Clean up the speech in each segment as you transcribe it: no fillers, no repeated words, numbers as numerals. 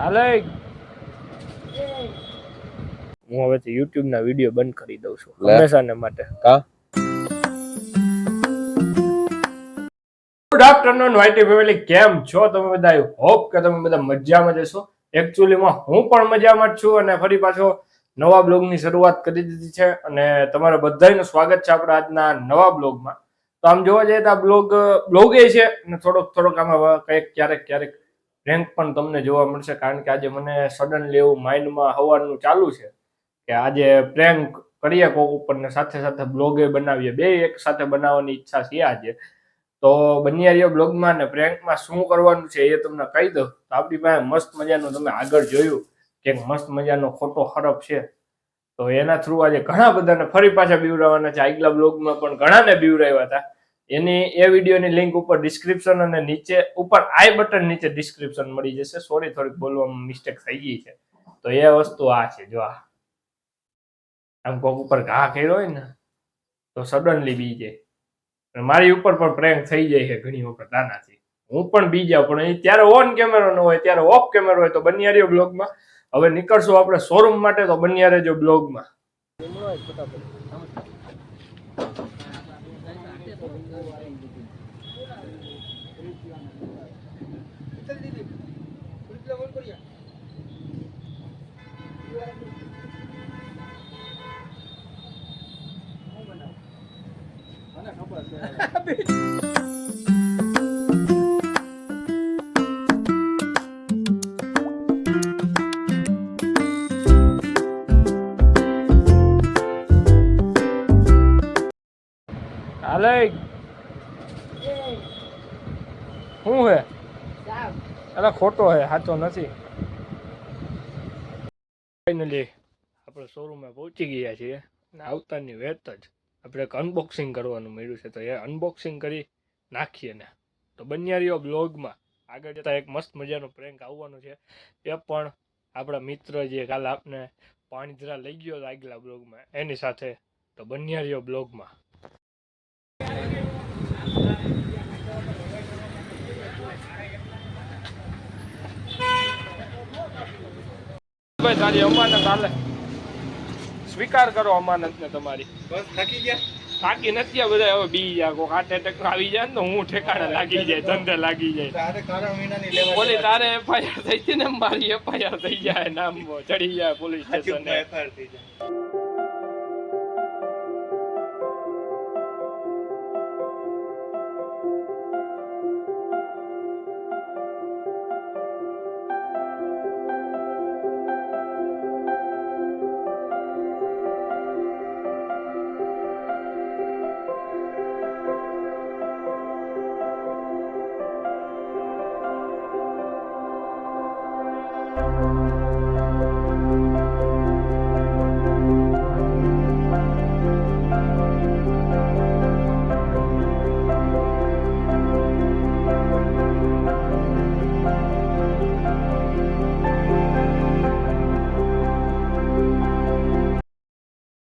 હાલે હું હવેથી YouTube ના વિડિયો બંધ કરી દઉં છું હંમેશાને માટે. કા ગુડ આફ્ટરનૂન વાયટી ફેમિલી, કેમ છો તમે બધા? આઈ હોપ કે તમે બધા મજામાં જ હશો. એકચ્યુઅલીમાં હું પણ મજામાં જ છું અને ફરી પાછો નવા બ્લોગની શરૂઆત કરી દીધી છે અને તમારા બધાનું સ્વાગત છે આપણા આજના નવા બ્લોગમાં. તો આમ જોવા જઈએ તો આ બ્લોગ એ છે અને થોડોક આમાં ક્યારેક પ્રેન્ક પણ તમને જોવા મળશે, કારણ કે આજે મને સડનલી એવું માઇન્ડમાં હવાનું ચાલુ છે કે આજે પ્રેન્ક કરીએ કોક ઉપર ને સાથે સાથે બ્લોગે બનાવીએ, બે એક સાથે બનાવવાની ઈચ્છા છે આજે. તો બન્યા બ્લોગમાં ને પ્રેન્કમાં શું કરવાનું છે એ તમને કહી દઉં. તો આપણી પાસે મસ્ત મજાનું તમે આગળ જોયું કે મસ્ત મજાનો ખોટો હરફ છે, તો એના થ્રુ આજે ઘણા બધાને ફરી પાછા બીવરાવાના છે. આગલા બ્લોગમાં પણ ઘણાને બીવરાવ્યા હતા. એની એ વિડીયોની લિંક ઉપર ડિસ્ક્રિપ્શન અને નીચે ઉપર આઈ બટન નીચે ડિસ્ક્રિપ્શન મળી જશે. સોરી, થોડીક બોલવામાં મિસ્ટેક થઈ ગઈ છે. તો એ વસ્તુ આ છે, જો આમ કોક ઉપર ઘા કર્યો હોય ને તો સડનલી બી જાય. મારી ઉપર પણ પ્રેન્ક થઈ જાય છે ઘણી વખત આનાથી. હું પણ બી જાઉં, પણ ત્યારે ઓન કેમેરો ન હોય, ત્યારે ઓફ કેમેરો હોય. તો બન્યા રહ્યો બ્લોગમાં. હવે નીકળશું આપણે શોરૂમ માટે, તો બન્યા રહેજો બ્લોગમાં. હાલે શું હે? અરે ખોટો હે, સાચો નથી. ફાઇનલી આપણે શોરૂમમાં પહોંચી ગયા છીએ અને આવતાની વેત જ આપણે એક અનબોક્સિંગ કરવાનું મળ્યું છે. તો એ અનબોક્સિંગ કરી નાખીએ ને. તો બન્યા રહ્યો બ્લોગમાં. આગળ જતાં એક મસ્ત મજાનો પ્રેન્ક આવવાનો છે, એ પણ આપણા મિત્ર જે કાલે આપને પાણીધરા લઈ ગયો આગલા બ્લોગમાં એની સાથે. તો બન્યા રહ્યો બ્લોગમાં. ભાઈ તારી અમાનત હાલે, સ્વીકાર કરો અમાનત ને તમારી. બસ થાકી ગયા? થાકી નથી બધા, હવે બી જાય. કોઈ હાર્ટ એટેક આવી જાય ને તો હું ઠેકાણે લાગી જાય, ધંધે લાગી જાય. બોલી તારે એફઆઈઆર થઈ હતી ને, મારી એફઆઈઆર થઈ જાય, નામ ચડી જાય પોલીસ સ્ટેશન.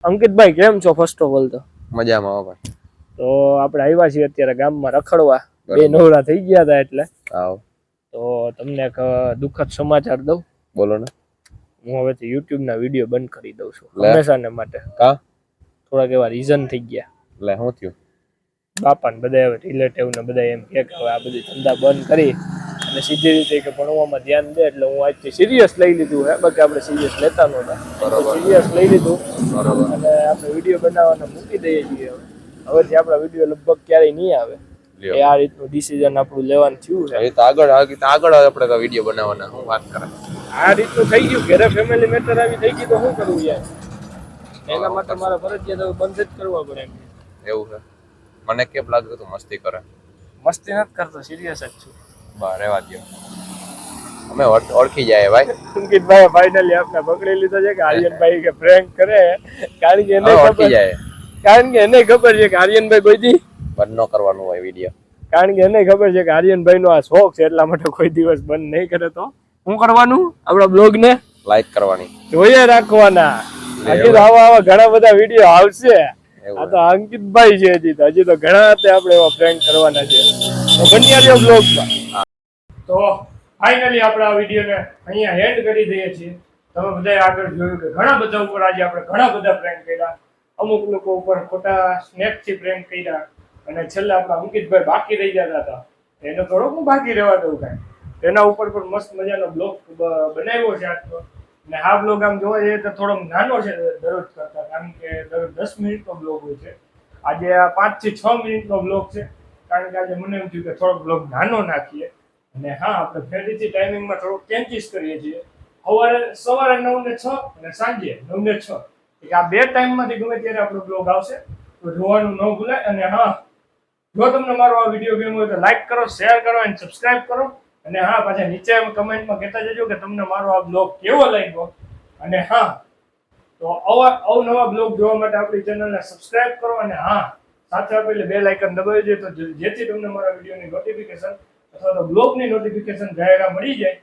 અંકિતભાઈ કેમ છો? ફર્સ્ટ ઓફ ઓલ તો મજામાં હો ભાઈ. તો આપણે આવ્યા છીએ અત્યારે ગામમાં રખડવા, બે નવરા થઈ ગયા હતા એટલે. તો તમને એક દુઃખદ સમાચાર દઉં. બોલો ને. હું હવેથી YouTube ના વિડીયો બંધ કરી દઉં છું હંમેશાને માટે. કા થોડાક એવા રીઝન થઈ ગયા. એટલે શું થયું? બાપા ને બધા હવે રિલેટિવ ને બધા એમ કે હવે આ બધી ધંધા બંધ કરી અને સીધી રીતે કે ભણવામાં ધ્યાન દે. એટલે હું આજથી સિરિયસ લઈ લીધું હે. બાકી આપણે સિરિયસ લેતા નહોતા, સિરિયસ લઈ લીધું અને આપણે વિડીયો બનાવવાના મૂકી દઈએ છીએ. હવેથી આપણા વિડીયો લગભગ ક્યારેય નહીં આવે. એ આ રીતનું ડિસિઝન આપણું લેવાનું થયું છે. આગળ આપણે વિડીયો બનાવવાના હું વાત કરે. આ રીતનું થઈ ગયું, ઘરે ફેમિલી મેટર આવી થઈ ગઈ તો શું કરવું યાર? એના માટે મારે ફરજિયાત બંધ જ કરવા પડે. એવું છે? મને કેમ લાગે તું મસ્તી કરે? મસ્તી નથી કરતો, સિરિયસ જ છું. બહાર રહેવા દો, અમે ઓળખી જાય ભાઈ. અંકિતભાઈ ફાઇનલી આપણે પકડી લીધો છે કે આર્યનભાઈ કે પ્રેન્ક કરે, કારણ કે એને ઓળખી જાય. કારણ કે એને ખબર છે કે આર્યનભાઈ કોઈથી બંધ ન કરવાનું હોય વિડીયો. કારણ કે એને ખબર છે કે આર્યનભાઈ નો આ શોખ છે, એટલા માટે કોઈ દિવસ બંધ નહીં કરે. તો શું કરવાનું? આપણા બ્લોગ ને લાઈક કરવાની, જોઈએ રાખવાના. હજી આવા ઘણા બધા વિડીયો આવશે. આ તો અંકિતભાઈ છે, હજી તો ઘણા આપણે એવા પ્રેન્ક કરવાના છે. તો બન્યા રહ્યો બ્લોગમાં. તો ફાઇનલી આપણે આ વિડીયોને અહીંયા એન્ડ કરી દઈએ છીએ. તમે બધાએ આગળ જોયું કે ઘણા બધા ઉપર આજે આપણે ઘણા બધા પ્રેન્ક કર્યા. અમુક લોકો ઉપર ખોટા સ્નેપથી પ્રેન્ક કર્યા અને છેલ્લે આપણા અંકિતભાઈ બાકી રહી જતા હતા. એને થોડોક હું બાકી રહેવા દઉં કાંઈ. તેના ઉપર પણ મસ્ત મજાનો બ્લોગ બનાવ્યો છે આજનો. અને આ બ્લોગ આમ જોવા જઈએ તો થોડોક નાનો છે દરરોજ કરતા, કારણ કે દરરોજ 10 મિનિટનો બ્લોગ હોય છે. આજે આ 5 થી 6 મિનિટનો બ્લોગ છે, કારણ કે આજે મને એમ થયું કે થોડોક બ્લોગ નાનો નાખીએ. અને હા, આપણે ફરીથી ટાઈમિંગમાં થોડુંક ચેન્જીસ કરીએ છીએ. સવારે 9 ને 6 અને સાંજે 9 ને 6, એટલે આ બે ટાઈમમાંથી ગમે ત્યારે આપણો બ્લોગ આવશે, તો જોવાનું ન ભૂલાય. અને હા, જો તમને મારો આ વિડીયો ગમ્યો હોય તો લાઈક કરો, શેર કરો અને સબસ્ક્રાઇબ કરો. અને હા, પાછા નીચે કમેન્ટમાં કહેતા જજો કે તમને મારો આ બ્લોગ કેવો લાગ્યો. અને હા, તો અવનવા બ્લોગ જોવા માટે આપણી ચેનલને સબસ્ક્રાઇબ કરો. અને હા, સાથે આપેલી બેલ આઇકન દબાવી દેજો, તો જેથી તમને મારા વિડીયોની નોટિફિકેશન અથવા તો બ્લોગની નોટિફિકેશન જાહેરા મળી જાય.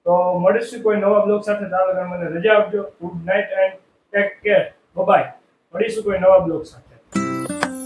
તો મળીશું કોઈ નવા બ્લોગ સાથે. તારે મને રજા આપજો. Good night and take care. Bye. મળીશું કોઈ નવા બ્લોગ સાથે.